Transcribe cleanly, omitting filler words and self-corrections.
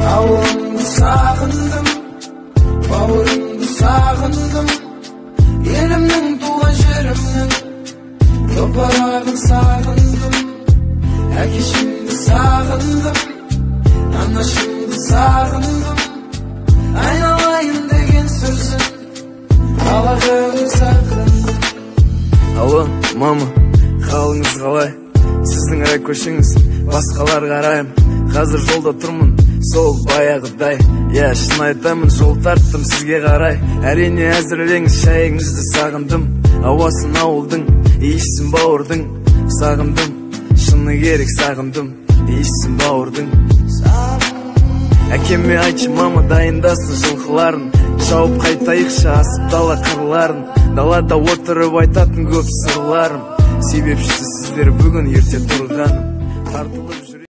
Ауылымды сағындым, бауырымды сағындым, елімнің туған жерімнің топырағын сағындым. Әкешімді сағындым, анашымды сағындым, айналайын деген сөзін қалағым сағындым. Алло, мама, қалыңыз қалай? Сіздің көшіңіз, басқалар қарайым. Қазір жолда тұрмын, сол баяғыдай. Шын айтамын, жол тарттым сізге қарай. Әрине әзірлеңіз шайыңызды, сағындым. Ауасын ауылдың, иісін бауырдың. Сағындым, шыны керек сағындым, иісін бауырдың. Әкеме айтшы, мама дайындасын жылқыларын, шауып қайтайықшы асып дала қырларын. Далада отырып айтатын көп сырларым, себепшісі сіздер бүгін ерте тұрғаным.